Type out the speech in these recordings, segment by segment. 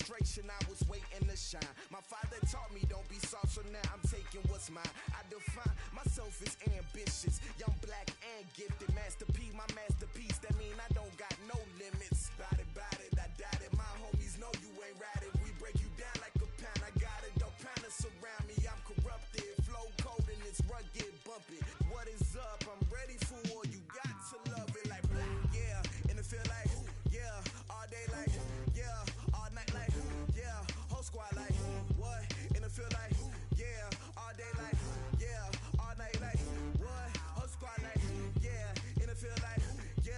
frustration, I was waiting to shine. My father taught me don't be soft, so now I'm taking what's mine. I define myself as ambitious, young, black, and gifted. Master P, my masterpiece, that mean I don't got no limits. Bout it, I doubt it. My homies know you ain't ratted. We break you down like a pound. I got it, don't pound to surround me. I'm corrupted, flow cold and it's rugged, bumpy. What is up? I'm ready for war. You got to love it like yeah, and it feel like yeah, all day like yeah, all night like yeah, whole squad like what? And it feel like yeah, all day like yeah, all night like what? Whole squad like yeah, and it feel like yeah,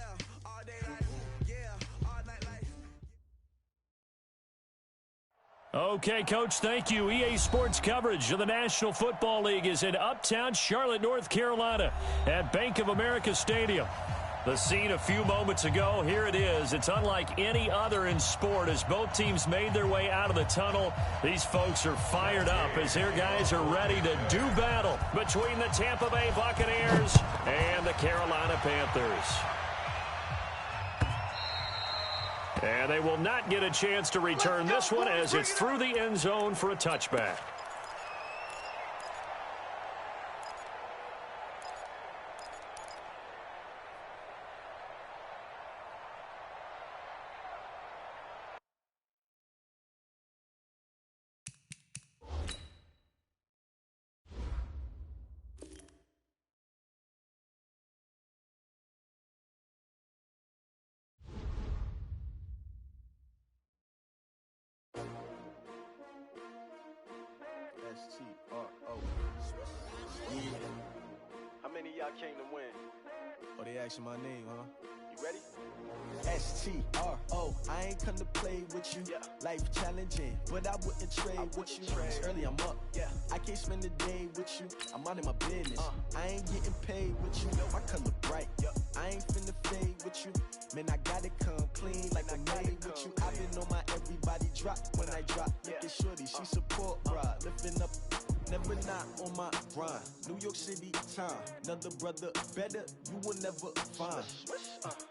all day like yeah, all night like. Okay, Coach, thank you. EA Sports coverage of the National Football League is in uptown Charlotte, North Carolina at Bank of America Stadium. The scene a few moments ago, here it is. It's unlike any other in sport as both teams made their way out of the tunnel. These folks are fired up as their guys are ready to do battle between the Tampa Bay Buccaneers and the Carolina Panthers. And they will not get a chance to return this one as it's through the end zone for a touchback. S-T-R-O. Yeah. How many of y'all came to win? Oh, they asking my name, huh? You ready? S-T-R-O. I ain't come to play with you. Yeah. Life challenging, but I wouldn't trade with you. It's early, I'm up. Yeah. I can't spend the day with you. I'm out of my business. I ain't getting paid with you. My color bright. Yep. I ain't finna fade with you. Man, I gotta come clean like I'm made with you. I've been on my everybody drop when I drop. Look at shorty, she support bra. Lifting up, never not on my grind. New York City time, another brother better, you will never find.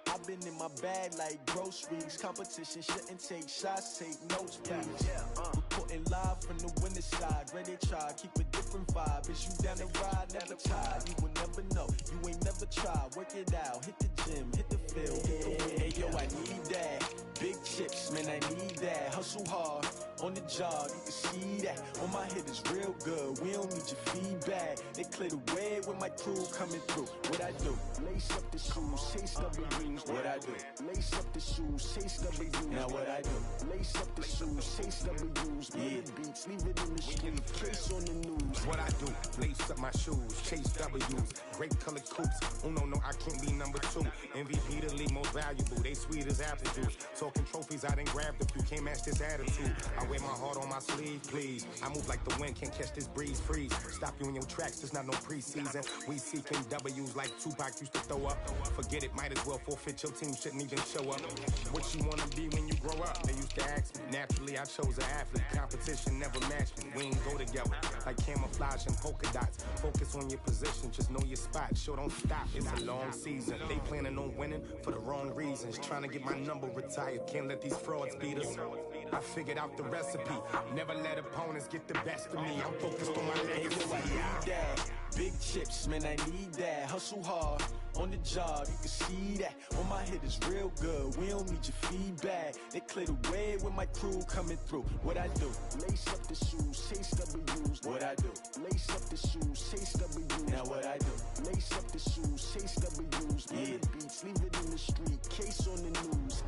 I've been in my bag like groceries. Competition shouldn't take shots, take notes, please. Reporting live from the winning side. Ready to try, keep a different vibe. Is you down the ride, never tired. You will never know, you ain't never tried. Work it out, hit the gym, hit the field. Hey yo, I need that. Big chips, man, I need that. Hustle hard, on the job, you can see that. On my head is real good, we don't need your feedback. They clear the way with my crew coming through. What I do? Lace up the shoes, chase W's. What I do? Lace up the shoes, chase W's. Now what I do? Lace up the shoes, chase W's. Yeah. Beats, leave it in the street, case on the news. What I do? Lace up my shoes, chase W's. Great color coops. Oh no, I can't be number 2. MVP the league most valuable. They sweet as apple juice. Talking trophies, I didn't grab the few. Can't match this attitude. I wear my heart on my sleeve, please. I move like the wind, can't catch this breeze, freeze. Stop you in your tracks, there's not no preseason. We seeking W's like Tupac used to throw up. Forget it, might as well forfeit. Your team shouldn't even show up. What you wanna be when you grow up? They used to ask me. Naturally, I chose an athlete. Competition never matched me. We ain't go together like camouflage and polka dots. Focus on your position, just know your spot. Show don't stop, it's a long season. They planning on winning for the wrong reasons. Trying to get my number retired. Can't let these frauds beat us. I figured out the recipe. Never let opponents get the best of me. I'm focused on my legacy. I need that. Big chips, man, I need that. Hustle hard, on the job, you can see that. On my head is real good, we don't need your feedback. They clear the way with my crew coming through. What I do? Lace up the shoes, chase W's. What I do? Lace up the shoes, chase W's. Now what I do? Lace up the shoes, chase W's. Yeah. Beats, leave it in the street, case on the news.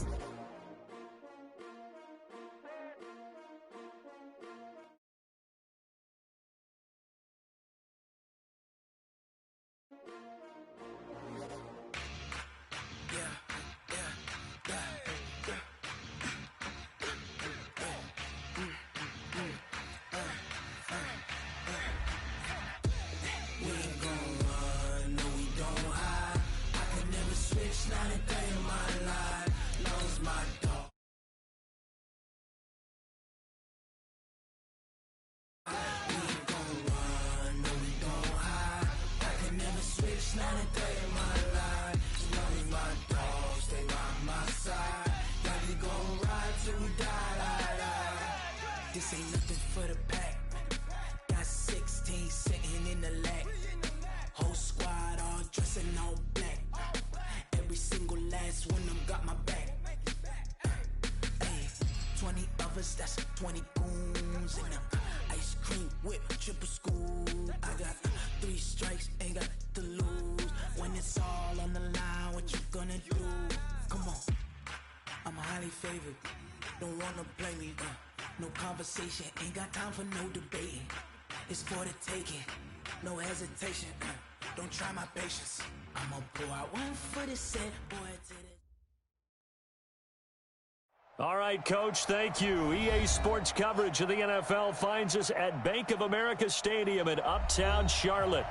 something for the pack. Got 16 sitting in the lag. Whole squad all dressing all black. Every single last one of them got my back. Hey, 20 of us, that's 20 goons in them. Ice cream whip, triple school. I got 3 strikes, ain't got to lose. When it's all on the line, what you gonna do? Come on, I'm highly favored. Don't wanna play me, no conversation, ain't got time for no debating. It's for the taking, no hesitation. Don't try my patience. I'ma pour out one for the set, boy, to the... All right, Coach, thank you. EA Sports coverage of the NFL finds us at Bank of America Stadium in Uptown Charlotte.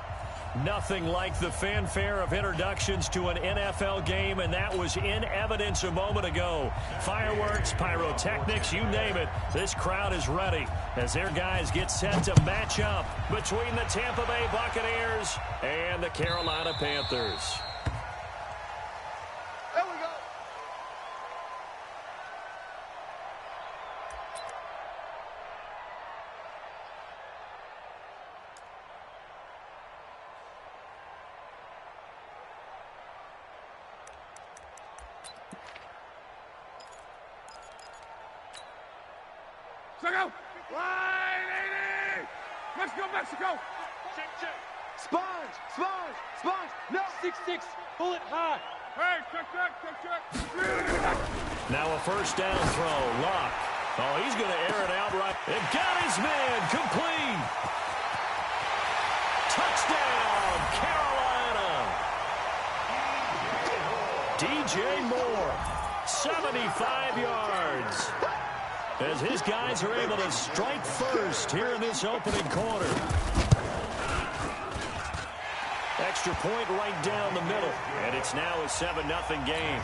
Nothing like the fanfare of introductions to an NFL game, and that was in evidence a moment ago. Fireworks, pyrotechnics, you name it. This crowd is ready as their guys get set to match up between the Tampa Bay Buccaneers and the Carolina Panthers. There we go. Mexico! Line 80! Mexico, Mexico! Check, check. Sponge! Sponge! Sponge! No! 6-6. Bullet high. Hey, check, check, check, check! Now a first down throw. Luck. Oh, he's going to air it out right. And got his man complete. Touchdown, Carolina. DJ Moore, 75 yards. As his guys are able to strike first here in this opening quarter. Extra point right down the middle. And it's now a 7-0 game.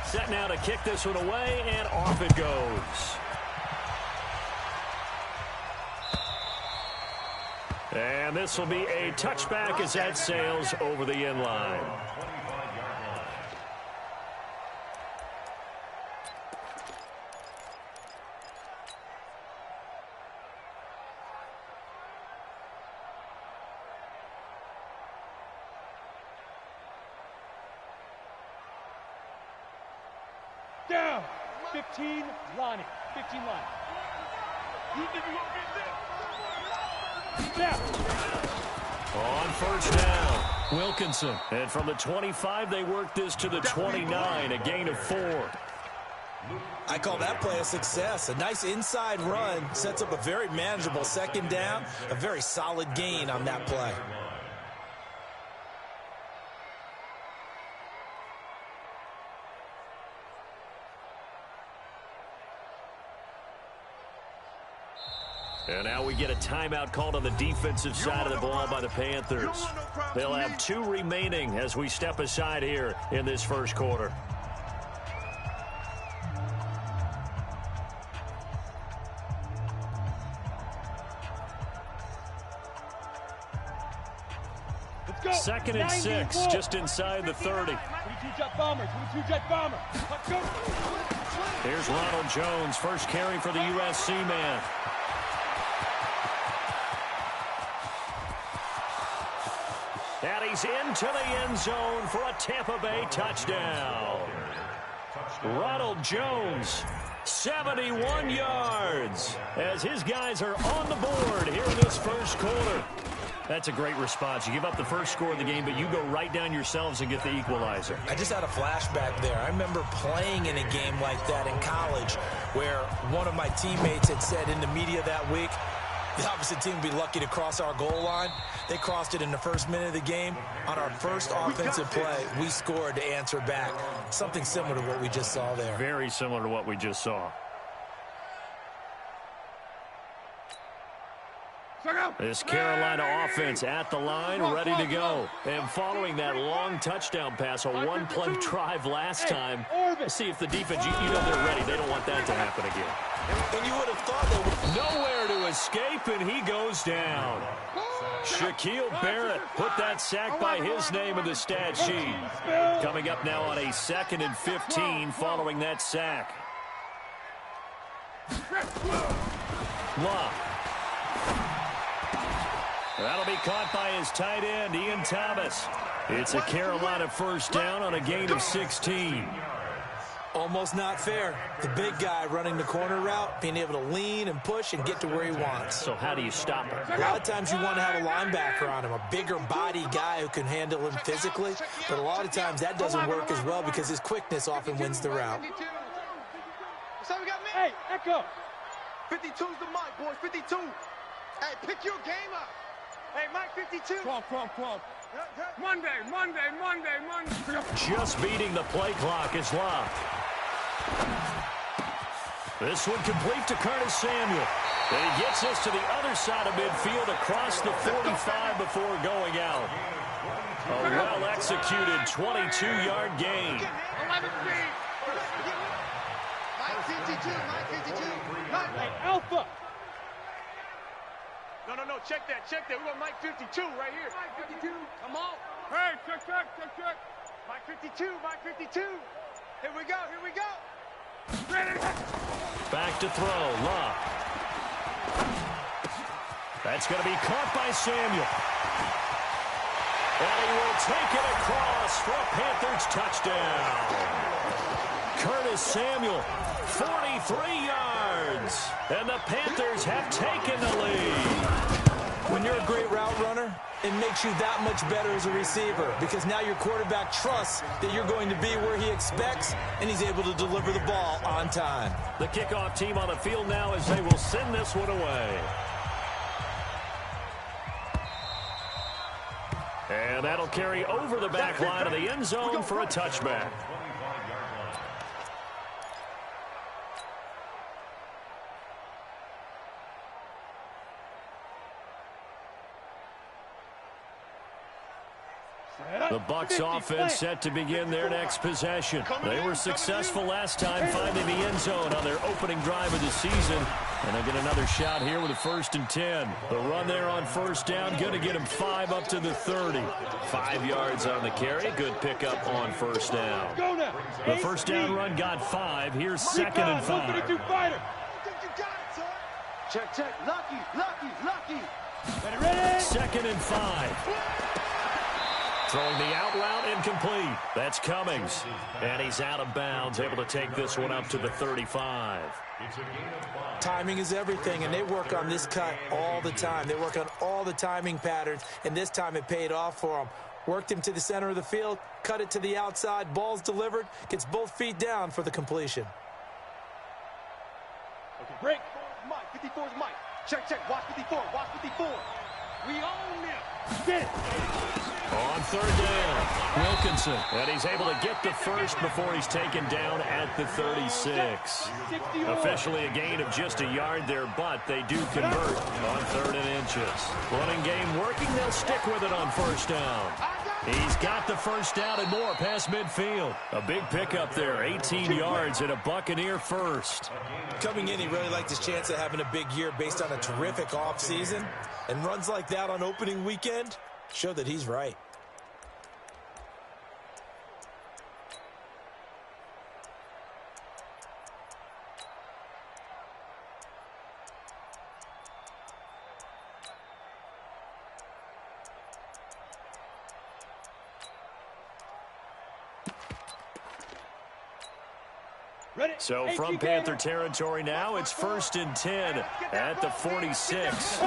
Set now to kick this one away, and off it goes. And this will be a touchback as that sails over the end line. Down. 15 lining. 15 line. Down. On first down, Wilkinson. And from the 25, they work this to the 29, a gain of 4. I call that play a success. A nice inside run sets up a very manageable second down, a very solid gain on that play. And now we get a timeout called on the defensive side of the ball by the Panthers. They'll have 2 remaining as we step aside here in this first quarter. Let's go. 2nd and 6, just inside the 30. 22-jet bomber. 22-jet bomber. Let's go. Here's Ronald Jones, first carry for the USC man. And he's into the end zone for a Tampa Bay touchdown. Ronald Jones, 71 yards, as his guys are on the board here in this first quarter. That's a great response. You give up the first score of the game, but you go right down yourselves and get the equalizer. I just had a flashback there. I remember playing in a game like that in college where one of my teammates had said in the media that week, the opposite team would be lucky to cross our goal line. They crossed it in the first minute of the game. On our first offensive play, we scored to answer back. Something similar to what we just saw there. Very similar to what we just saw. This Carolina offense at the line, ready to go. And following that long touchdown pass, a one-play drive last time. See if the defense, you know they're ready. They don't want that to happen again. And you would have thought they would. Nowhere to escape, and he goes down. Shaquille Barrett put that sack by his name in the stat sheet. Coming up now on a 2nd and 15 following that sack. Law. That'll be caught by his tight end, Ian Thomas. It's a Carolina first down on a gain of 16. Almost not fair. The big guy running the corner route, being able to lean and push and get to where he wants. So how do you stop him? A lot of times you want to have a linebacker on him, a bigger body guy who can handle him physically, but a lot of times that doesn't work as well because his quickness often wins the route. Hey, Echo. 52's the mic, boys. 52. Hey, pick your game up. Hey, Mike 52. Come on. Monday. Just beating the play clock is Love. This one complete to Curtis Samuel. And he gets us to the other side of midfield across the 45 before going out. A well-executed 22-yard gain. 11 feet. Mike 52. Hey, Alpha. No, check that. We want Mike 52 right here. Mike 52. Come on. Hey, check. Mike 52. Here we go. Back to throw, Love. That's going to be caught by Samuel. And he will take it across for a Panthers touchdown. Curtis Samuel, 43 yards. And the Panthers have taken the lead. When you're a great route runner, it makes you that much better as a receiver because now your quarterback trusts that you're going to be where he expects, and he's able to deliver the ball on time. The kickoff team on the field now as they will send this one away. And that'll carry over the back line of the end zone for a touchback. The Bucs offense set to begin their next possession. They were successful last time finding the end zone on their opening drive of the season. And they'll get another shot here with a 1st and 10. The run there on first down, going to get him 5 up to the 30. 5 yards on the carry. Good pickup on first down. The first down run got 5. Here's 2nd and 5. Check. Lucky. Ready? 2nd and 5. Throwing the out route incomplete. That's Cummings. And he's out of bounds, able to take this one up to the 35. Timing is everything, and they work on this cut all the time. They work on all the timing patterns, and this time it paid off for them. Worked him to the center of the field, cut it to the outside, ball's delivered, gets both feet down for the completion. Okay, break. Mike, 54's Mike. Check. Watch 54. We own them. Get it. On third down, Wilkinson. And he's able to get the first before he's taken down at the 36. Officially a gain of just a yard there, but they do convert on 3rd and inches. Running game working. They'll stick with it on first down. He's got the first down and more past midfield. A big pickup there, 18 yards and a Buccaneer first. Coming in, he really liked his chance of having a big year based on a terrific offseason. And runs like that on opening weekend show that he's right. So from Panther territory now, it's 1st and 10 at the 46.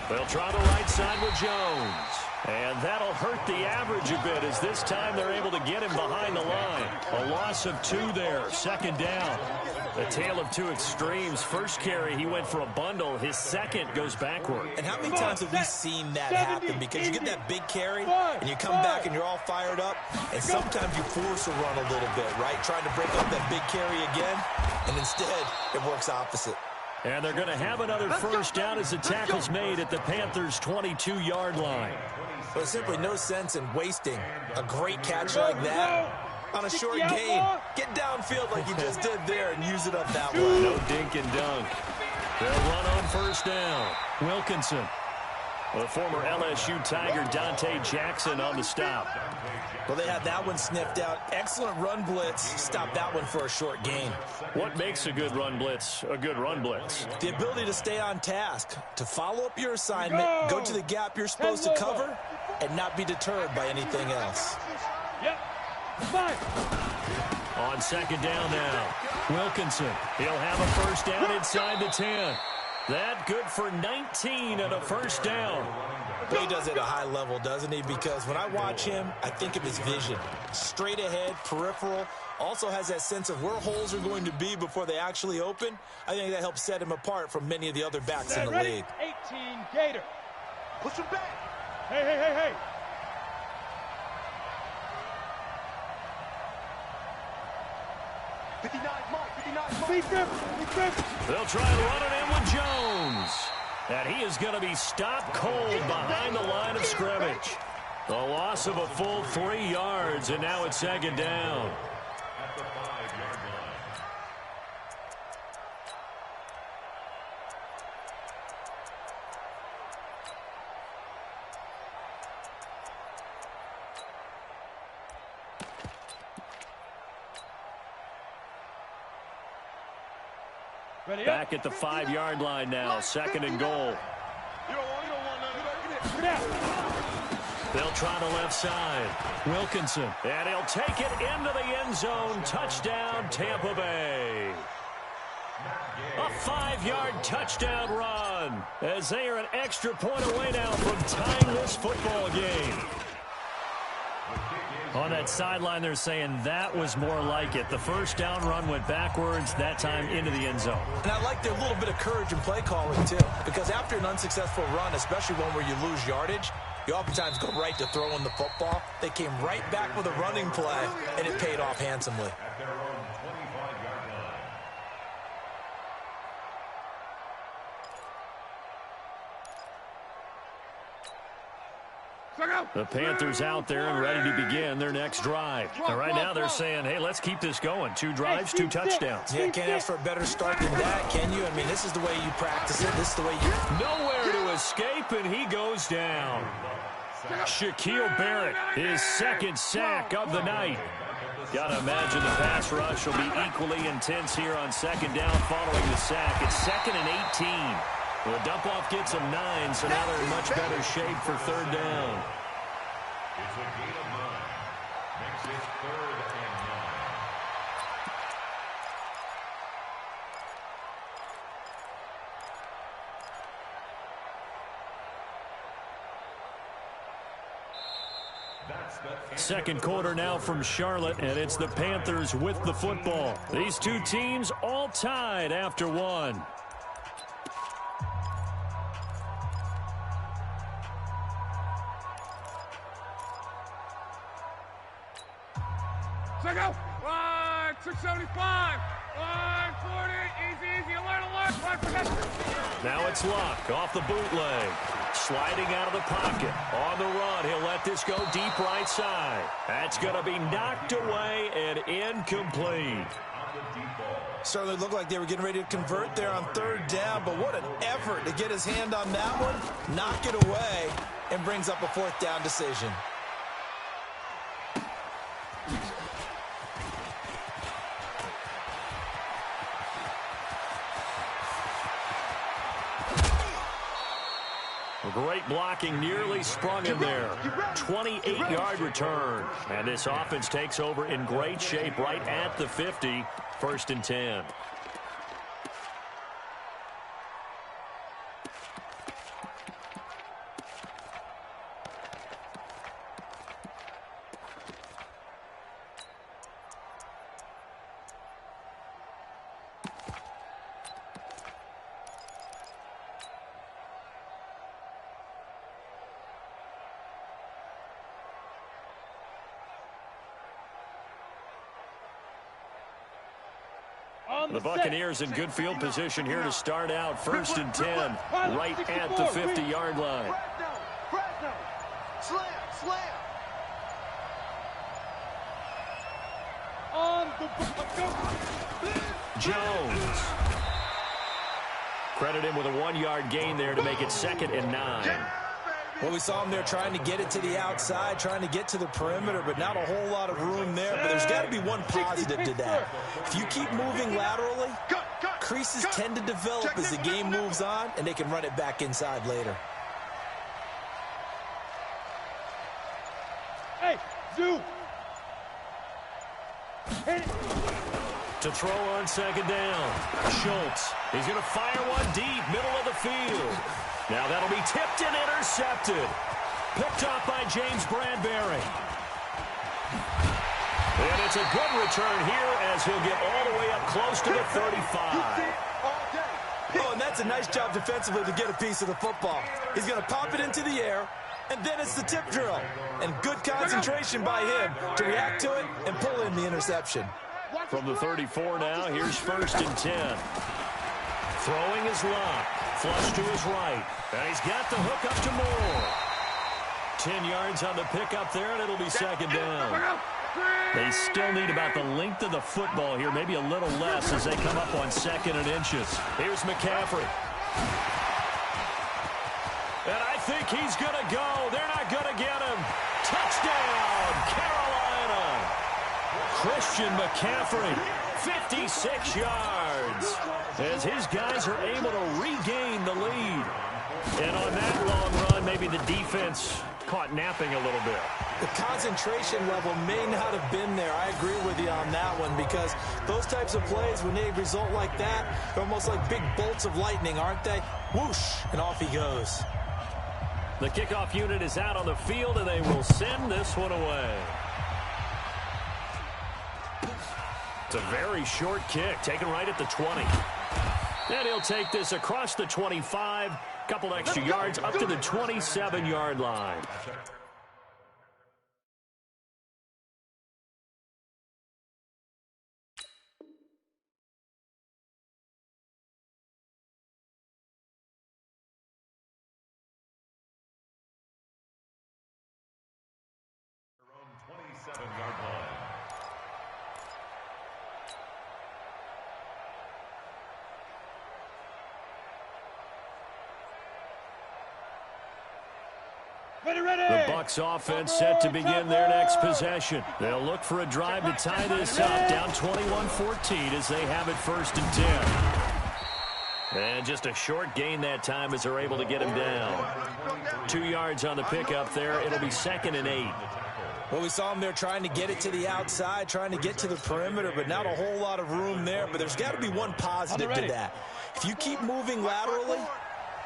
They'll try the right side with Jones. And that'll hurt the average a bit as this time they're able to get him behind the line. A loss of 2 there, 2nd down. A tale of two extremes. First carry, he went for a bundle. His second goes backward. And how many times have we seen that happen? Because you get that big carry, and you come back and you're all fired up, and sometimes you force a run a little bit, right? Trying to break up that big carry again, and instead it works opposite. And they're going to have another first down as the tackle's made at the Panthers' 22-yard line. There's simply no sense in wasting a great catch like that on a short gain. Get downfield like you just did there and use it up that way. No dink and dunk. They'll run on first down. Wilkinson. The former LSU Tiger Dante Jackson on the stop. Well, they had that one sniffed out. Excellent run blitz. Stopped that one for a short gain. What makes a good run blitz a good run blitz? The ability to stay on task, to follow up your assignment, go to the gap you're supposed to cover, and not be deterred by anything else. Yep. 5. On second down now, Wilkinson. He'll have a first down inside the 10. That good for 19 and a first down. Well, he does it at a high level, doesn't he? Because when I watch him, I think of his vision. Straight ahead, peripheral. Also has that sense of where holes are going to be before they actually open. I think that helps set him apart from many of the other backs in the league. 18 Gator. Push him back. Hey. 59 mark. They'll try to run it in with Jones. And he is going to be stopped cold behind the line of scrimmage. The loss of a full 3 yards, and now it's second down. At the 5-yard line. Back at the 5-yard line now, second and goal. They'll try the left side. Wilkinson, and he'll take it into the end zone. Touchdown, Tampa Bay. A 5-yard touchdown run, as they are an extra point away now from tying this football game. On that sideline, they're saying that was more like it. The first down run went backwards, that time into the end zone. And I like their little bit of courage in play calling, too. Because after an unsuccessful run, especially one where you lose yardage, you oftentimes go right to throwing the football. They came right back with a running play, and it paid off handsomely. At their own 25-yard line. The Panthers out there and ready to begin their next drive. And right now they're saying, hey, let's keep this going. 2 drives, 2 touchdowns. Yeah, can't ask for a better start than that, can you? I mean, this is the way you practice it. This is the way you... Nowhere to escape, and he goes down. Shaquille Barrett, his second sack of the night. Got to imagine the pass rush will be equally intense here on second down following the sack. It's 2nd and 18. The dump-off gets them 9, so now they're in much better shape for third down. It's a gain of 9. Makes it 3rd and 9. Second quarter now from Charlotte, and it's the Panthers with the football. These two teams all tied after 1. Check out. 675. 140. Easy. Alert. Now it's Luck off the bootleg. Sliding out of the pocket. On the run, he'll let this go deep right side. That's going to be knocked away and incomplete. Certainly looked like they were getting ready to convert there on third down, but what an effort to get his hand on that one, knock it away, and brings up a 4th down decision. Great blocking, nearly sprung him there. 28-yard return. And this offense takes over in great shape right at the 50. 1st and 10. The Buccaneers in good field position here to start out. 1st and 10, right at the 50-yard line. Slam. Jones. Credit him with a 1-yard gain there to make it 2nd and 9. Well, we saw him there trying to get it to the outside, trying to get to the perimeter, but not a whole lot of room there. But there's got to be one positive to that. If you keep moving laterally, creases tend to develop as the game moves on, and they can run it back inside later. Hey, Zoo! To throw on second down, Schultz. He's going to fire one deep, middle of the field. Now that'll be tipped and intercepted. Picked off by James Bradbury. And it's a good return here as he'll get all the way up close to the 35. Oh, and that's a nice job defensively to get a piece of the football. He's going to pop it into the air, and then it's the tip drill. And good concentration by him to react to it and pull in the interception. From the 34 now, here's 1st and 10. Throwing his lock. Flush to his right. And he's got the hook up to Moore. 10 yards on the pickup there, and it'll be second down. They still need about the length of the football here, maybe a little less as they come up on 2nd and inches. Here's McCaffrey. And I think he's going to go. They're not going to get him. Touchdown, Carolina. Christian McCaffrey, 56 yards. As his guys are able to regain the lead. And on that long run, maybe the defense caught napping a little bit. The concentration level may not have been there. I agree with you on that one because those types of plays, when they result like that, they're almost like big bolts of lightning, aren't they? Whoosh, and off he goes. The kickoff unit is out on the field, and they will send this one away. It's a very short kick, taken right at the 20. And he'll take this across the 25, couple extra yards, up to the 27-yard line. Around 27-yard line. The Bucs offense set to begin their next possession. They'll look for a drive to tie this up, down 21-14 as they have it 1st and 10. And just a short gain that time as they're able to get him down. 2 yards on the pickup there. It'll be 2nd and 8. Well, we saw him there trying to get it to the outside, trying to get to the perimeter, but not a whole lot of room there. But there's got to be one positive to that. If you keep moving laterally,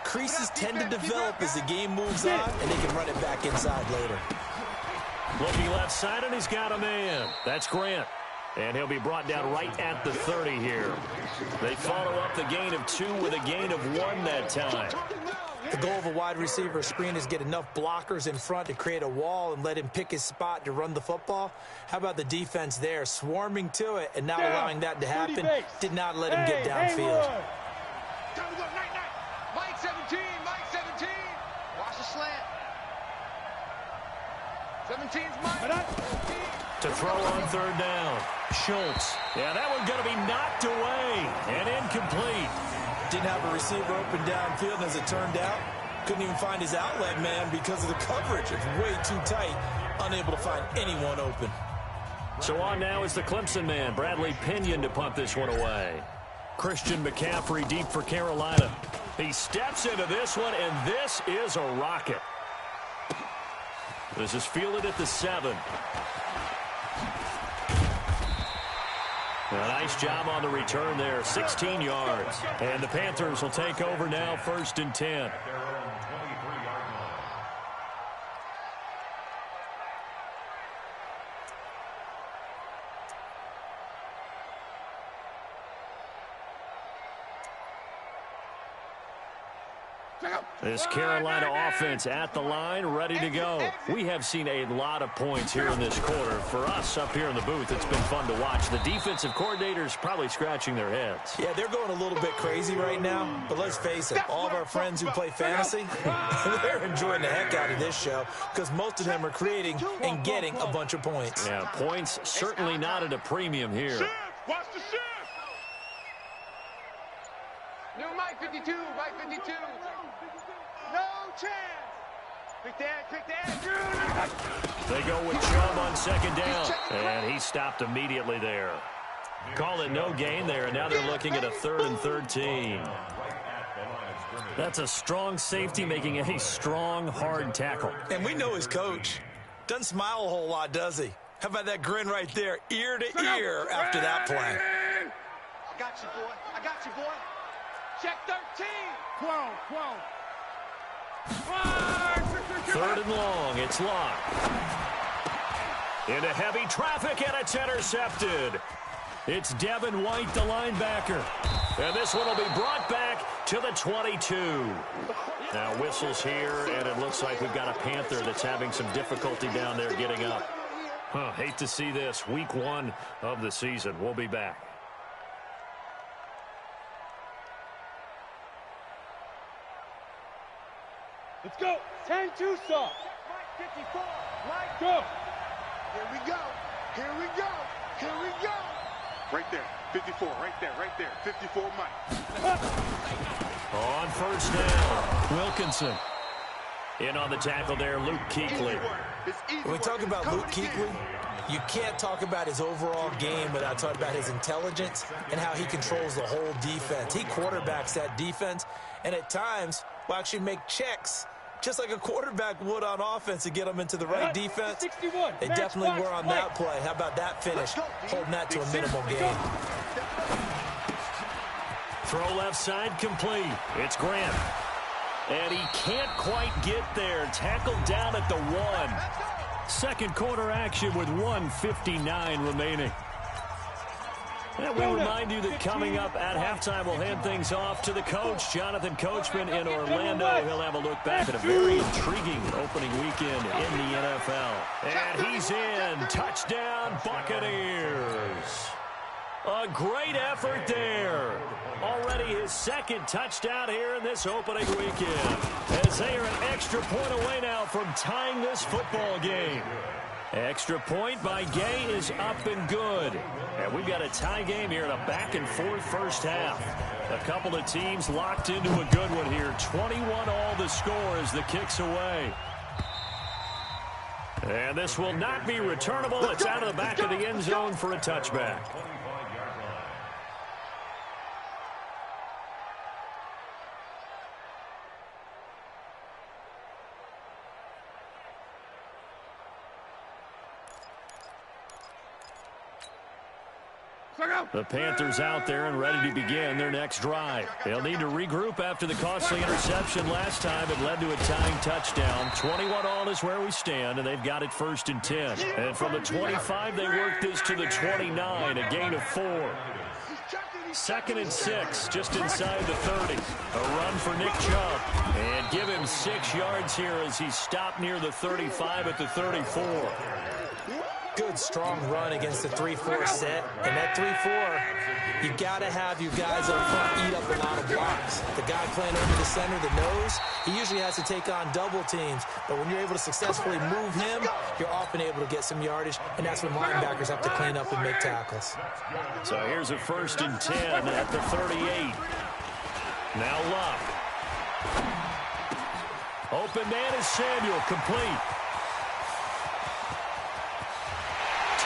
creases tend to develop as the game moves on, and they can run it back inside later. Looking left side, and he's got a man. That's Grant. And he'll be brought down right at the 30 here. They follow up the gain of 2 with a gain of 1 that time. The goal of a wide receiver screen is get enough blockers in front to create a wall and let him pick his spot to run the football. How about the defense there, swarming to it and not allowing that to happen? Did not let him get downfield. Mike 17, Mike 17. Watch the slant. 17's Mike. To throw on 3rd down. Schultz. Yeah, that one's going to be knocked away and incomplete. Didn't have a receiver open downfield, and as it turned out, couldn't even find his outlet man because of the coverage. It's way too tight, unable to find anyone open. So on now is the Clemson man, Bradley Pinion, to punt this one away. Christian McCaffrey deep for Carolina. He steps into this one, and this is a rocket. This is fielded at the 7. A nice job on the return there, 16 yards. And the Panthers will take over now, 1st and 10. This Carolina offense at the line, ready to go. We have seen a lot of points here in this quarter. For us up here in the booth, it's been fun to watch. The defensive coordinators probably scratching their heads. Yeah, they're going a little bit crazy right now. But let's face it, all of our friends who play fantasy, they're enjoying the heck out of this show because most of them are creating and getting a bunch of points. Yeah, points certainly not at a premium here. Watch the shift. New Mike 52, Mike 52. No chance. They go with Chubb on second down, and he stopped immediately there. Call it no gain there, and now they're looking at a 3rd and 13. That's a strong safety making a strong, hard tackle. And we know his coach. Doesn't smile a whole lot, does he? How about that grin right there, ear to ear after that play? I got you, boy. I got you, boy. Check 13. 12. 3rd and long. It's locked. Into heavy traffic, and it's intercepted. It's Devin White, the linebacker. And this one will be brought back to the 22. Now whistles here, and it looks like we've got a Panther that's having some difficulty down there getting up. Hate to see this. Week 1 of the season. We'll be back. Let's go. 10 Tucson. 54. Right. Go. Here we go. Here we go. Here we go. Right there. 54. Right there. 54, Mike. On first down, Wilkinson. In on the tackle there, Luke Kuechly. When we talk about Luke Kuechly, you can't talk about his overall game without talking about his intelligence and how he controls the whole defense. He quarterbacks that defense, and at times will actually make checks just like a quarterback would on offense to get them into the right defense. 61. They definitely were on that play. How about that finish? Holding that to a minimal gain. Throw left side complete. It's Grant. And he can't quite get there. Tackled down at the 1. Second quarter action with 1:59 remaining. And we remind you that coming up at halftime, we'll hand things off to the coach, Jonathan Coachman in Orlando. He'll have a look back at a very intriguing opening weekend in the NFL. And he's in. Touchdown, Buccaneers. A great effort there. Already his second touchdown here in this opening weekend, as they are an extra point away now from tying this football game. Extra point by Gay is up and good. And we've got a tie game here in a back-and-forth first half. A couple of teams locked into a good one here. 21 all the score as the kick's away. And this will not be returnable. It's out of the back of the end zone for a touchback. The Panthers out there and ready to begin their next drive. They'll need to regroup after the costly interception last time. It led to a tying touchdown. 21 all is where we stand, and they've got it 1st and 10. And from the 25, they work this to the 29, a gain of 4. 2nd and 6, just inside the 30. A run for Nick Chubb. And give him 6 yards here as he stopped near the 35 at the 34. Good, strong run against the 3-4 set. And that 3-4, you got to have your guys up front eat up a lot of blocks. The guy playing over the center, the nose, he usually has to take on double teams. But when you're able to successfully move him, you're often able to get some yardage. And that's when linebackers have to clean up and make tackles. So here's a 1st and 10 at the 38. Now Luck. Open man is Samuel, complete.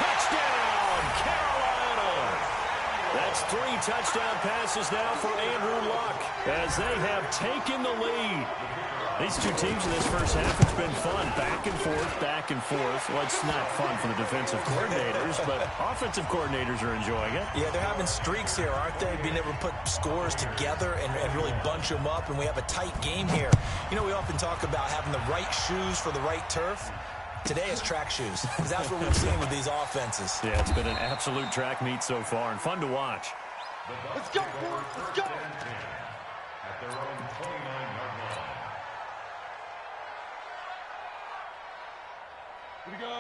Touchdown, Carolina! That's 3 touchdown passes now for Andrew Luck as they have taken the lead. These two teams in this first half, it's been fun. Back and forth, back and forth. Well, it's not fun for the defensive coordinators, but offensive coordinators are enjoying it. Yeah, they're having streaks here, aren't they? Being able to put scores together and really bunch them up, and we have a tight game here. You know, we often talk about having the right shoes for the right turf. Today it's track shoes, because that's what we've seen with these offenses. Yeah, it's been an absolute track meet so far, and fun to watch. Let's go, boys. Let's go. At their own 29-yard line.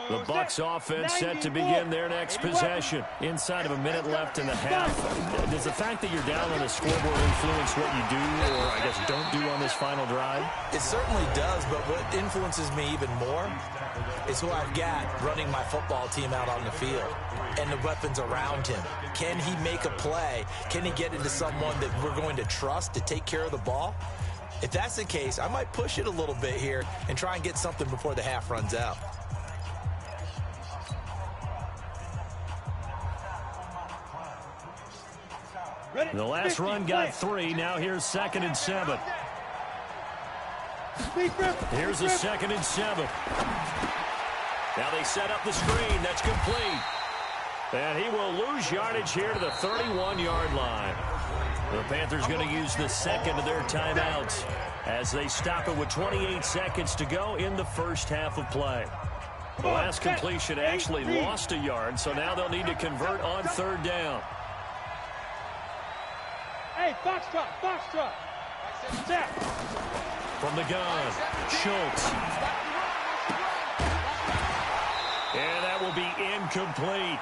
The Bucs offense set to begin their next possession. Inside of a minute left in the half. Does the fact that you're down on the scoreboard influence what you do, or I guess don't do on this final drive? It certainly does, but what influences me even more is who I've got running my football team out on the field and the weapons around him. Can he make a play? Can he get into someone that we're going to trust to take care of the ball? If that's the case, I might push it a little bit here and try and get something before the half runs out. The last run got 3. Now here's 2nd and 7. Here's a 2nd and 7. Now they set up the screen. That's complete. And he will lose yardage here to the 31-yard line. The Panthers going to use the second of their timeouts as they stop it with 28 seconds to go in the first half of play. The last completion actually lost a yard, so now they'll need to convert on 3rd down. Hey, Foxtrot, Foxtrot. Set. From the gun, Schultz. And that will be incomplete.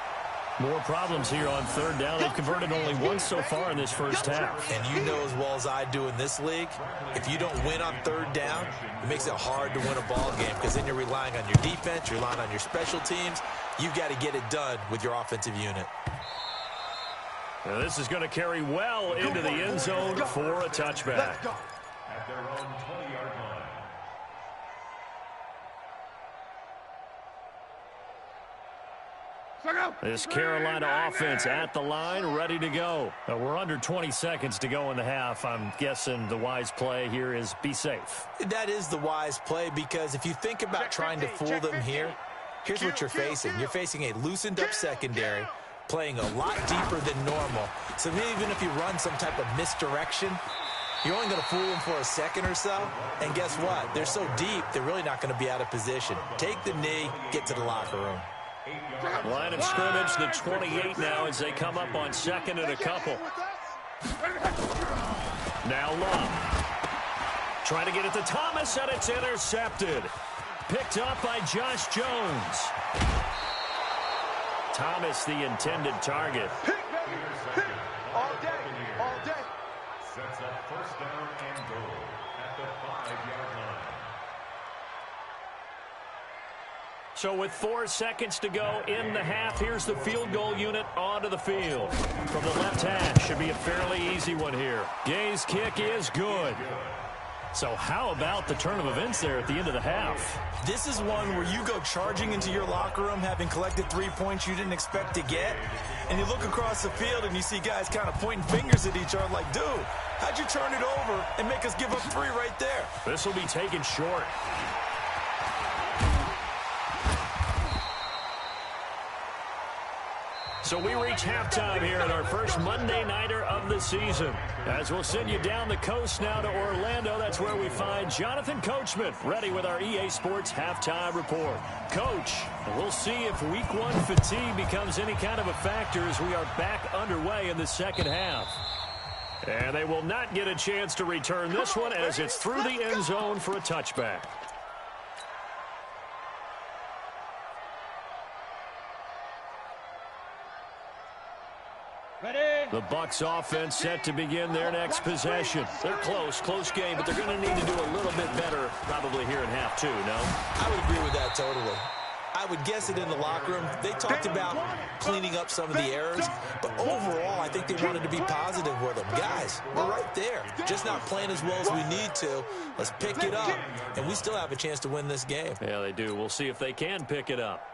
More problems here on 3rd down. They've converted only once so far in this first half. And you know as well as I do in this league, if you don't win on 3rd down, it makes it hard to win a ball game because then you're relying on your defense, you're relying on your special teams. You've got to get it done with your offensive unit. Now this is going to carry well into the end zone for a touchback. At their own 20-yard line. This Carolina offense at the line, ready to go. We're under 20 seconds to go in the half. I'm guessing the wise play here is be safe. That is the wise play because if you think about trying to fool them here, here's what you're facing. You're facing a loosened up secondary, playing a lot deeper than normal. So even if you run some type of misdirection, you're only going to fool them for a second or so. And guess what? They're so deep, they're really not going to be out of position. Take the knee, get to the locker room. Line of scrimmage, the 28 now as they come up on 2nd and a couple. Now Love. Trying to get it to Thomas, and it's intercepted. Picked up by Josh Jones. Thomas, the intended target. All day, all day. Sets up 1st down and goal at the 5-yard line. So with 4 seconds to go in the half, here's the field goal unit onto the field. From the left hash, should be a fairly easy one here. Gay's kick is good. So how about the turn of events there at the end of the half? This is one where you go charging into your locker room having collected 3 points you didn't expect to get, and you look across the field and you see guys kind of pointing fingers at each other like, dude, how'd you turn it over and make us give up 3 right there? This will be taken short. So we reach halftime here in our first Monday Nighter of the season. As we'll send you down the coast now to Orlando, that's where we find Jonathan Coachman, ready with our EA Sports Halftime Report. Coach, we'll see if Week 1 fatigue becomes any kind of a factor as we are back underway in the second half. And they will not get a chance to return this one as it's through the end zone for a touchback. The Bucs offense set to begin their next possession. They're close game, but they're going to need to do a little bit better probably here in half 2, no? I would agree with that totally. I would guess it in the locker room. They talked about cleaning up some of the errors, but overall, I think they wanted to be positive with them. Guys, we're right there. Just not playing as well as we need to. Let's pick it up, and we still have a chance to win this game. Yeah, they do. We'll see if they can pick it up.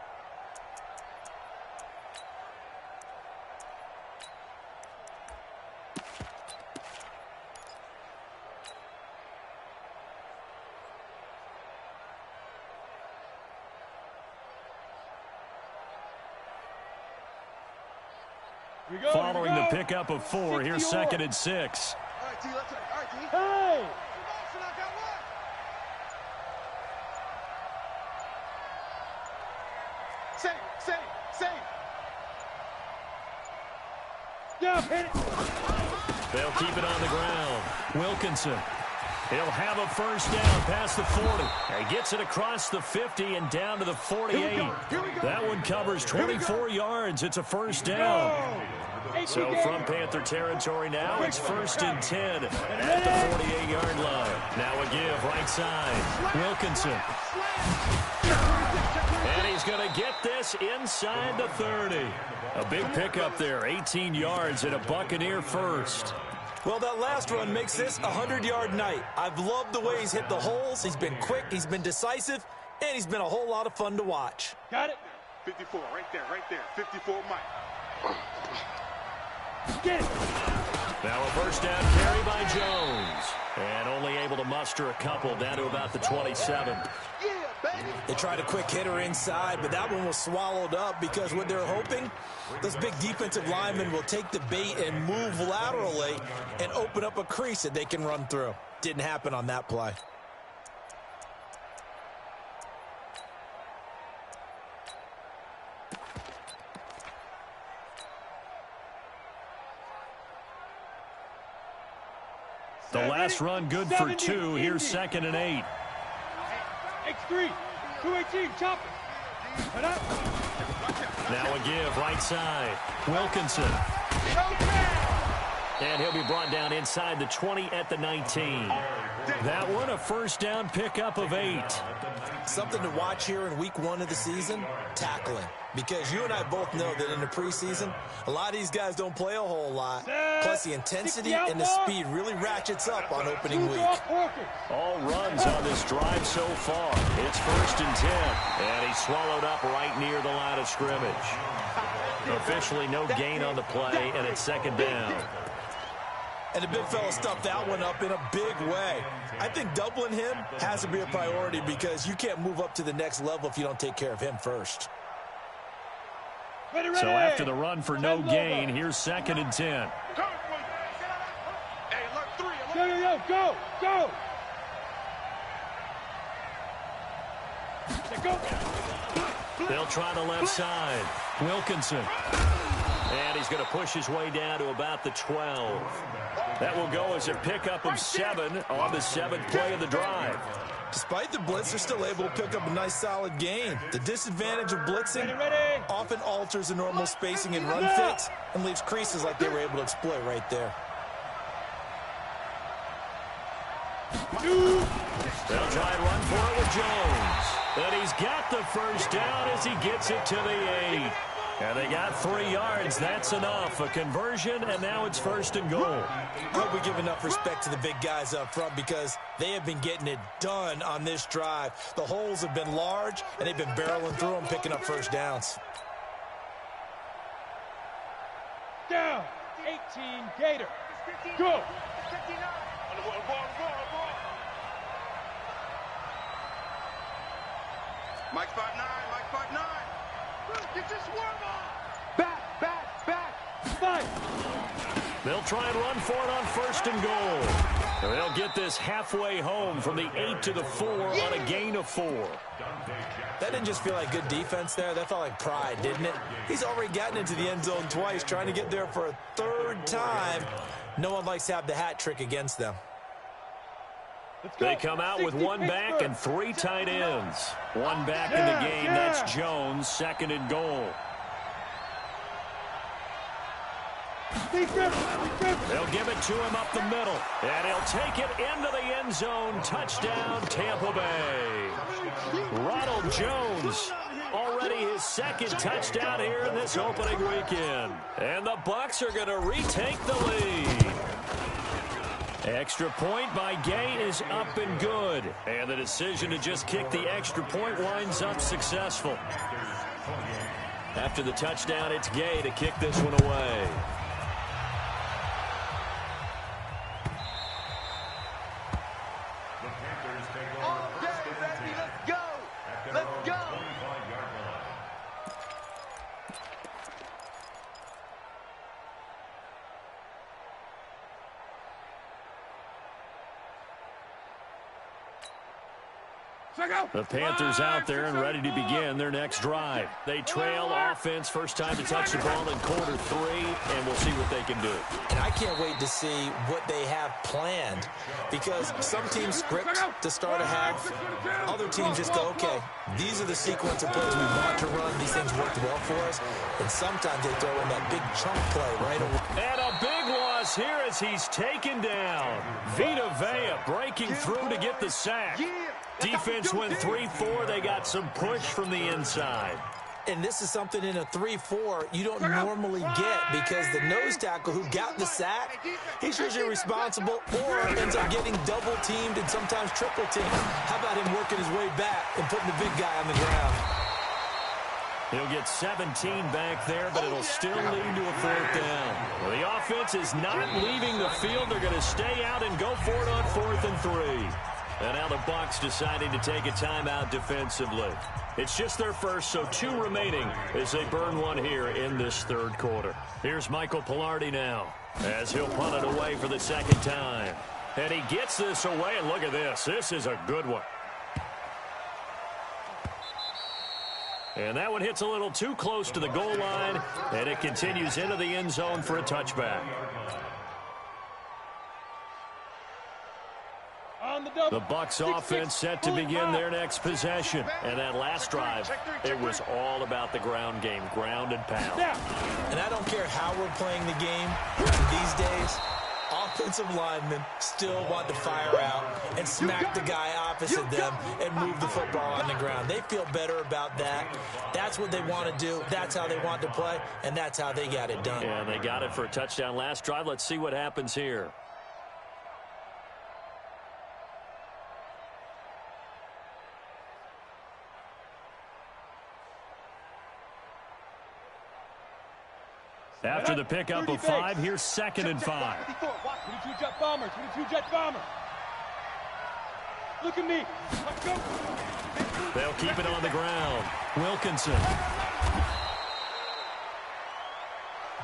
Following the pickup of 4, here's 2nd and 6. All right, T, let's go. All right, T. Hey! Save. Yeah, hit it. They'll keep it on the ground. Wilkinson. He'll have a first down past the 40. He gets it across the 50 and down to the 48. Here we go. That one covers 24 yards. It's a first down. So from Panther territory now, it's 1st and 10 at the 48-yard line. Now a give right side. Wilkinson. And he's going to get this inside the 30. A big pickup there, 18 yards and a Buccaneer first. Well, that last run makes this a 100-yard night. I've loved the way he's hit the holes. He's been quick, he's been decisive, and he's been a whole lot of fun to watch. Got it. 54, right there. 54, Mike. Get it. Now a first down carry by Jones. And only able to muster a couple down to about the 27. They tried a quick hitter inside, but that one was swallowed up because what they're hoping, those big defensive linemen will take the bait and move laterally and open up a crease that they can run through. Didn't happen on that play. The last run good for 2. Here's 2nd and 8. X3. 218. Chop it. Now a give right side. Wilkinson. And he'll be brought down inside the 20 at the 19. That one a first down pickup of 8. Something to watch here in week 1 of the season, tackling. Because you and I both know that in the preseason, a lot of these guys don't play a whole lot. Plus the intensity and the speed really ratchets up on opening week. All runs on this drive so far. It's 1st and 10. And he's swallowed up right near the line of scrimmage. Officially no gain on the play, and it's 2nd down. And the big fella stuffed that one up in a big way. I think doubling him has to be a priority because you can't move up to the next level if you don't take care of him first. So after the run for no gain, here's 2nd and 10. Go. They'll try the left side. Wilkinson. And he's going to push his way down to about the 12. That will go as a pickup of 7 on the 7th play of the drive. Despite the blitz, they're still able to pick up a nice solid gain. The disadvantage of blitzing often alters the normal spacing and run fits and leaves creases like they were able to exploit right there. They'll try and run for it with Jones. And he's got the first down as he gets it to the 8. And they got 3 yards. That's enough. A conversion, and now it's 1st and goal. I hope we give enough respect to the big guys up front because they have been getting it done on this drive. The holes have been large, and they've been barreling through them, picking up first downs. Down. 18 Gator. Go. Mike 5'9", Get your swarm on! Back! Fight! They'll try and run for it on 1st and goal. They'll get this halfway home from the 8 to the 4 on a gain of 4. That didn't just feel like good defense there. That felt like pride, didn't it? He's already gotten into the end zone twice, trying to get there for a 3rd time. No one likes to have the hat trick against them. They come out with 1 back and 3 tight ends. 1 back in the game. That's Jones, 2nd and goal. They'll give it to him up the middle. And he'll take it into the end zone. Touchdown, Tampa Bay. Ronald Jones, already his 2nd touchdown here in this opening weekend. And the Bucs are going to retake the lead. Extra point by Gay is up and good. And the decision to just kick the extra point winds up successful. After the touchdown, it's Gay to kick this one away. The Panthers out there and ready to begin their next drive. They trail offense, first time to touch the ball in quarter 3, and we'll see what they can do. And I can't wait to see what they have planned because some teams script to start a half. Other teams just go, okay, these are the sequence of plays we want to run. These things worked well for us. And sometimes they throw in that big chunk play right away. And a big loss here as he's taken down. Vita Vea breaking through to get the sack. Defense went 3-4. They got some push from the inside. And this is something in a 3-4 you don't normally get because the nose tackle who got the sack, he's usually responsible or ends up getting double-teamed and sometimes triple-teamed. How about him working his way back and putting the big guy on the ground? He'll get 17 back there, but it'll still lead to a 4th down. Well, the offense is not leaving the field. They're going to stay out and go for it on 4th and 3. And now the Bucs deciding to take a timeout defensively. It's just their first, so 2 remaining as they burn one here in this 3rd quarter. Here's Michael Pilardi now as he'll punt it away for the 2nd time. And he gets this away, and look at this. This is a good one. And that one hits a little too close to the goal line, and it continues into the end zone for a touchback. The Bucs offense set to begin their next possession. And that last drive, it was all about the ground game, ground and pound. And I don't care how we're playing the game these days, offensive linemen still want to fire out and smack the guy opposite them and move the football on the ground. They feel better about that. That's what they want to do. That's how they want to play, and that's how they got it done. Yeah, they got it for a touchdown last drive. Let's see what happens here. After the pickup of 5, here's 2nd and 5. 22 jet bomber, 22 jet bomber. Look at me. Let's go. They'll keep it on the ground. Wilkinson.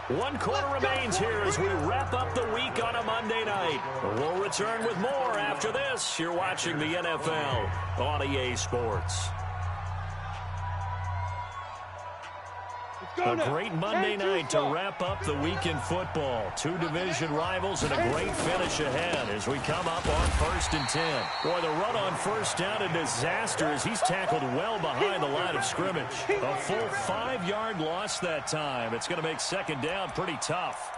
1 quarter remains here as we wrap up the week on a Monday night. We'll return with more after this. You're watching the NFL on EA Sports. A great Monday night to wrap up the week in football. 2 division rivals and a great finish ahead as we come up on 1st and 10. Boy, the run on 1st down, a disaster as he's tackled well behind the line of scrimmage. A full 5-yard loss that time. It's going to make 2nd down pretty tough.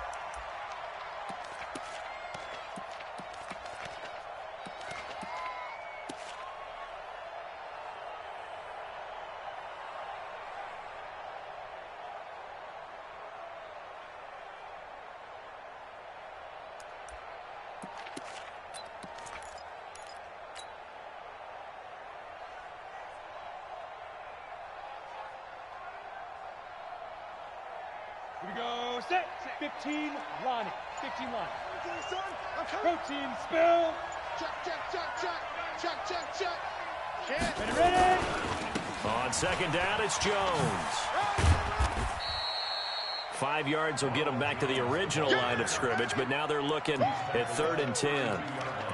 Here we go, set. 15 line. 15 line. Protein spill. Check. Ready. On 2nd down, it's Jones. 5 yards will get them back to the original line of scrimmage, but now they're looking at 3rd and 10.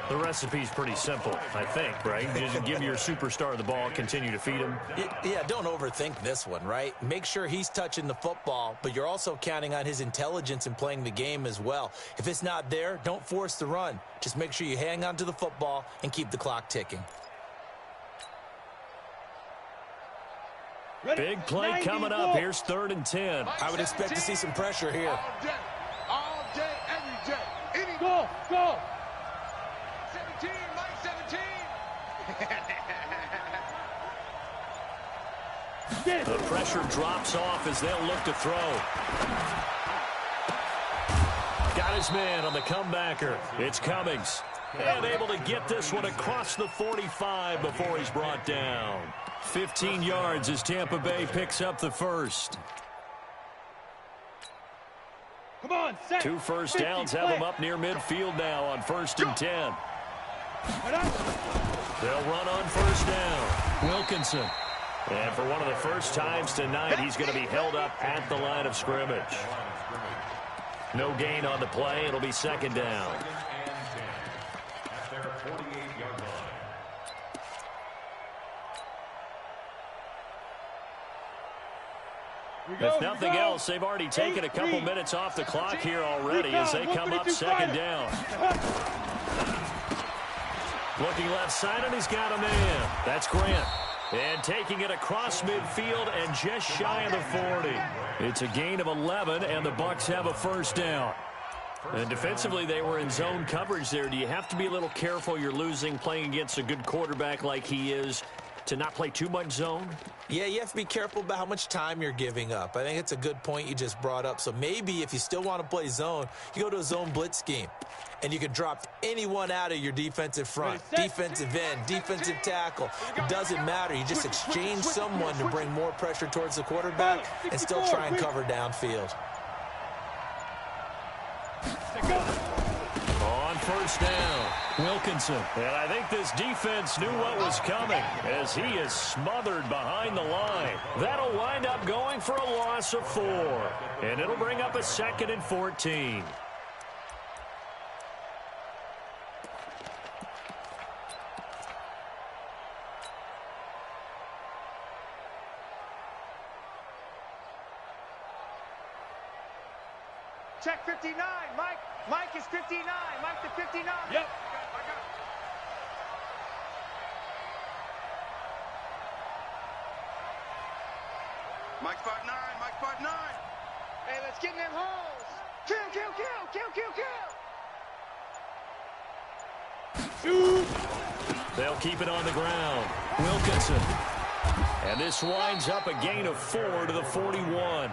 The recipe's pretty simple, I think, right? Just give your superstar the ball, continue to feed him. Yeah, don't overthink this one, right? Make sure he's touching the football, but you're also counting on his intelligence in playing the game as well. If it's not there, don't force the run. Just make sure you hang on to the football and keep the clock ticking. Big play coming up. Here's 3rd and 10. I would expect to see some pressure here. All day, every day. Go. 17, Mike 17. The pressure drops off as they'll look to throw. Got his man on the comebacker. It's Cummings. And able to get this one across the 45 before he's brought down. 15 yards as Tampa Bay picks up the first. Come on, set. 2 first downs have them up near midfield now on 1st and 10. They'll run on 1st down. Wilkinson. And for one of the first times tonight, he's going to be held up at the line of scrimmage. No gain on the play. It'll be 2nd down. If nothing else, they've already taken a couple minutes off the clock here already as they come up 2nd down. Looking left side, and he's got a man. That's Grant. And taking it across midfield and just shy of the 40. It's a gain of 11, and the Bucs have a 1st down. And defensively, they were in zone coverage there. Do you have to be a little careful? You're losing, playing against a good quarterback like he is. to not play too much zone? Yeah, you have to be careful about how much time you're giving up. I think it's a good point you just brought up. So maybe if you still want to play zone, you go to a zone blitz scheme. And you can drop anyone out of your defensive front, defensive end, defensive tackle. It doesn't matter. You just exchange someone to bring more pressure towards the quarterback and still try and cover downfield. On first down, Wilkinson. And I think this defense knew what was coming as he is smothered behind the line. That'll wind up going for a loss of 4. And it'll bring up a 2nd and 14. Check 59, Mike. Mike is 59. Mike to 59. Yep. I got it. Mike 5'9", Mike 5'9". Hey, let's get in them holes. Kill, kill, kill, kill, kill, kill. Shoot. They'll keep it on the ground. Wilkinson. And this winds up a gain of 4 to the 41.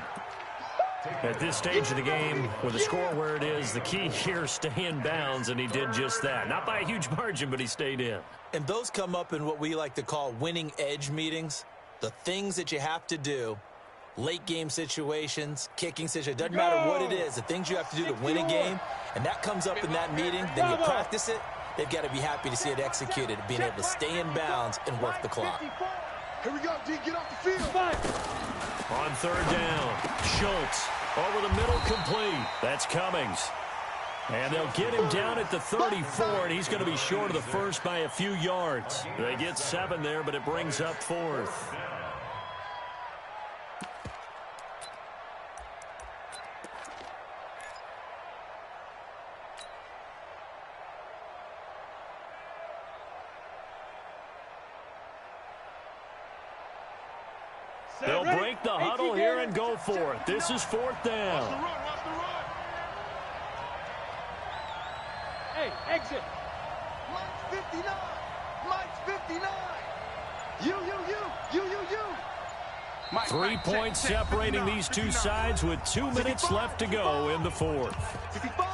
At this stage of the game, with the score where it is, the key here is stay in bounds, and he did just that. Not by a huge margin, but he stayed in. And those come up in what we like to call winning edge meetings. The things that you have to do, late game situations, kicking situations, doesn't matter what it is, the things you have to do to win a game, and that comes up in that meeting, then you practice it, they've got to be happy to see it executed, being able to stay in bounds and work the clock. Here we go, D. Get off the field. On third down, Schultz over the middle, complete. That's Cummings. And they'll get him down at the 34, and he's going to be short of the first by a few yards. They get 7 there, but it brings up 4th. They'll break the huddle here and go for it. This is 4th down. Watch the run. Hey, exit. Mike's 59. Mike's 59. You. Mike, 3 points separating 59, these two 59. sides with 2 minutes left to go in the 4th. 55.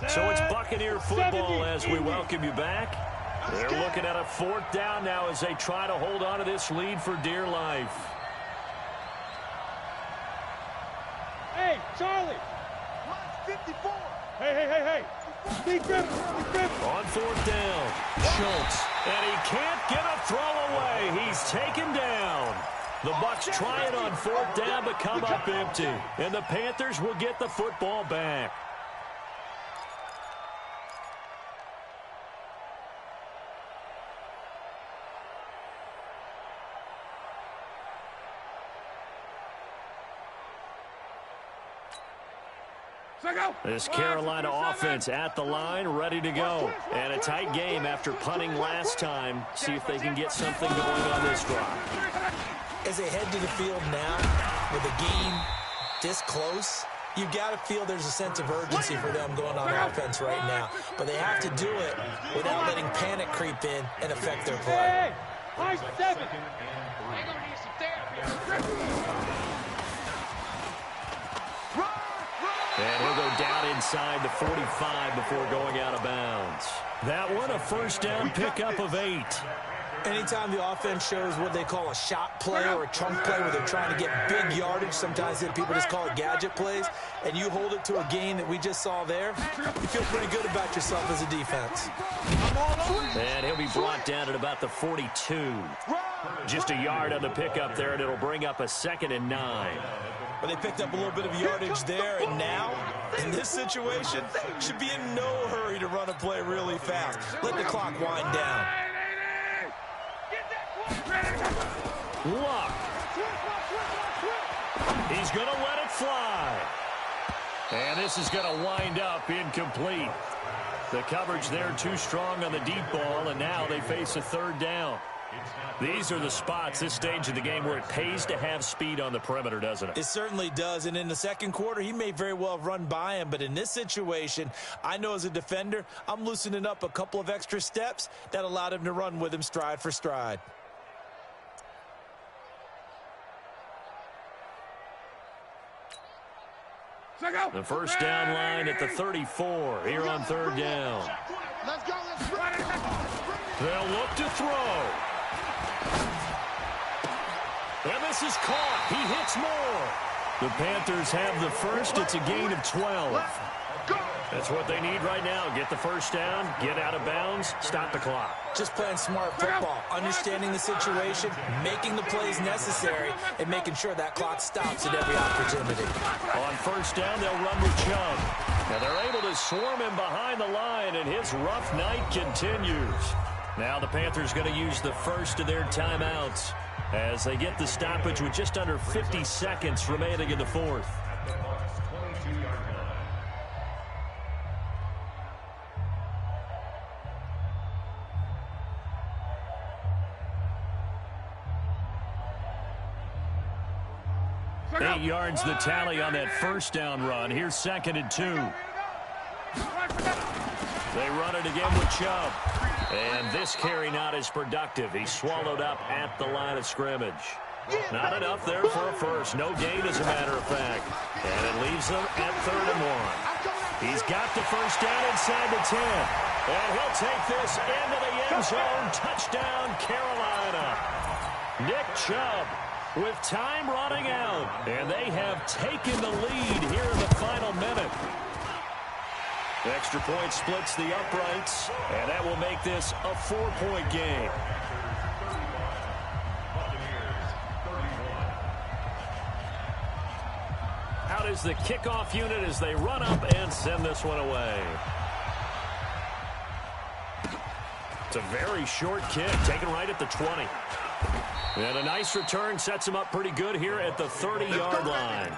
So it's Buccaneer football as we welcome you back. They're looking at a 4th down now as they try to hold on to this lead for dear life. Hey, Charlie. Mike's 54. Hey. Steve Griffin. On 4th down, Schultz. And he can't get a throw away. He's taken down. The Bucs try it on 4th down but come up empty. And the Panthers will get the football back. This Carolina offense at the line, ready to go. And a tight game after punting last time. See if they can get something going on this drive. As they head to the field now, with the game this close, you've got to feel there's a sense of urgency for them going on offense right now. But they have to do it without letting panic creep in and affect their play. Hey, Mike 7. They're gonna need some therapy. And he'll go down inside the 45 before going out of bounds. That one, a first down pickup of 8. Anytime the offense shows what they call a shot play or a chunk play where they're trying to get big yardage, sometimes people just call it gadget plays, and you hold it to a gain that we just saw there, you feel pretty good about yourself as a defense. And he'll be brought down at about the 42. Just a yard on the pickup there, and it'll bring up a 2nd and 9. But they picked up a little bit of yardage there, and now, in this situation, should be in no hurry to run a play really fast. Let the clock wind down. Luck. He's going to let it fly. And this is going to wind up incomplete. The coverage there too strong on the deep ball, and now they face a third down. These are the spots, this stage of the game, where it pays to have speed on the perimeter, doesn't it? It certainly does, and in the second quarter, he may very well have run by him, but in this situation, I know as a defender, I'm loosening up a couple of extra steps that allowed him to run with him stride for stride. The first down line at the 34 here on third down. Let's go. They'll look to throw. And this is caught. He hits more. The Panthers have the first. It's a gain of 12. That's what they need right now. Get the first down, get out of bounds, stop the clock. Just playing smart football, understanding the situation, making the plays necessary, and making sure that clock stops at every opportunity. On first down, they'll run with Chubb. Now they're able to swarm him behind the line, and his rough night continues. Now the Panthers going to use the first of their timeouts as they get the stoppage with just under 50 seconds remaining in the fourth. Eight yards the tally on that first down run. Here's second and 2. They run it again with Chubb. And this carry not as productive. He's swallowed up at the line of scrimmage. Not enough there for a first. No gain, as a matter of fact. And it leaves them at 3rd and 1. He's got the first down inside the 10. And he'll take this into the end zone. Touchdown, Carolina. Nick Chubb with time running out. And they have taken the lead here in the final minute. Extra point splits the uprights, and that will make this a 4-point game. Out is the kickoff unit as they run up and send this one away. It's a very short kick, taken right at the 20. And a nice return sets him up pretty good here at the 30-yard line.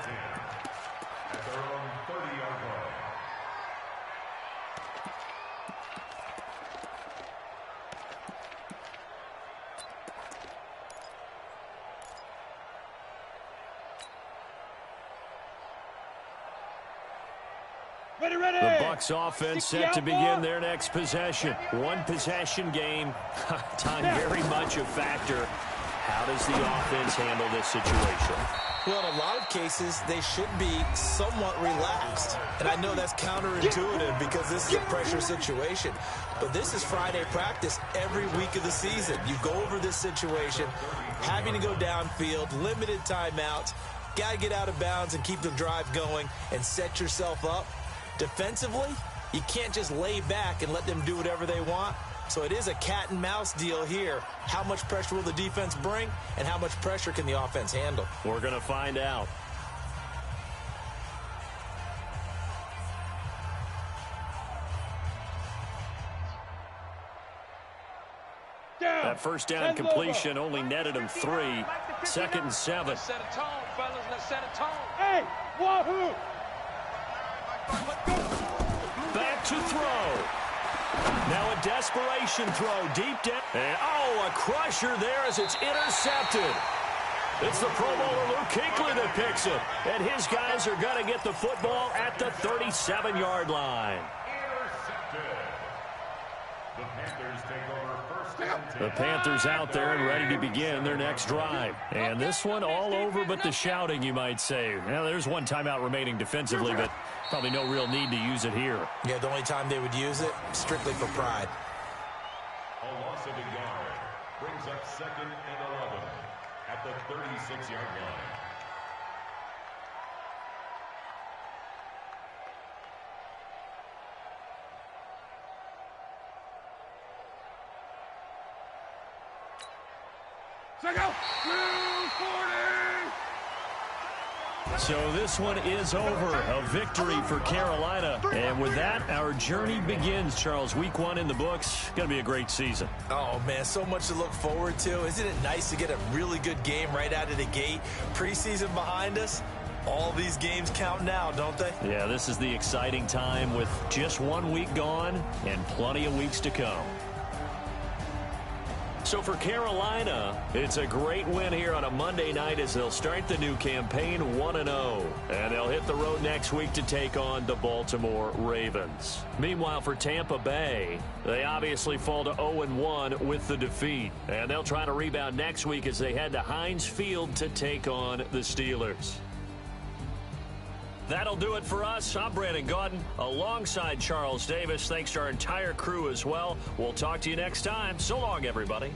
The Bucs offense set to begin their next possession. One possession game. Time very much a factor. How does the offense handle this situation? Well, in a lot of cases, they should be somewhat relaxed. And I know that's counterintuitive because this is a pressure situation. But this is Friday practice every week of the season. You go over this situation, having to go downfield, limited timeouts, got to get out of bounds and keep the drive going and set yourself up. Defensively, you can't just lay back and let them do whatever they want. So it is a cat and mouse deal here. How much pressure will the defense bring, and how much pressure can the offense handle? We're going to find out. That first down completion only netted him 3. 2nd and 7. Let's set a tone, fellas. Let's set a tone. Hey, wahoo! Back to throw. Now a desperation throw deep down. And a crusher there as it's intercepted. It's the Pro Bowler Luke Kuechly that picks it. And his guys are going to get the football at the 37-yard line. The Panthers out there and ready to begin their next drive. And this one all over but the shouting, you might say. Now, there's one timeout remaining defensively, but probably no real need to use it here. Yeah, the only time they would use it, strictly for pride. A loss of a yard brings up 2nd and 11 at the 36-yard line. So this one is over. A victory for Carolina. And with that, our journey begins, Charles. Week 1 in the books. Going to be a great season. Oh, man, so much to look forward to. Isn't it nice to get a really good game right out of the gate? Preseason behind us. All these games count now, don't they? Yeah, this is the exciting time with just 1 week gone and plenty of weeks to come. So for Carolina, it's a great win here on a Monday night as they'll start the new campaign 1-0. And they'll hit the road next week to take on the Baltimore Ravens. Meanwhile, for Tampa Bay, they obviously fall to 0-1 with the defeat. And they'll try to rebound next week as they head to Heinz Field to take on the Steelers. That'll do it for us. I'm Brandon Gaudin alongside Charles Davis. Thanks to our entire crew as well. We'll talk to you next time. So long, everybody.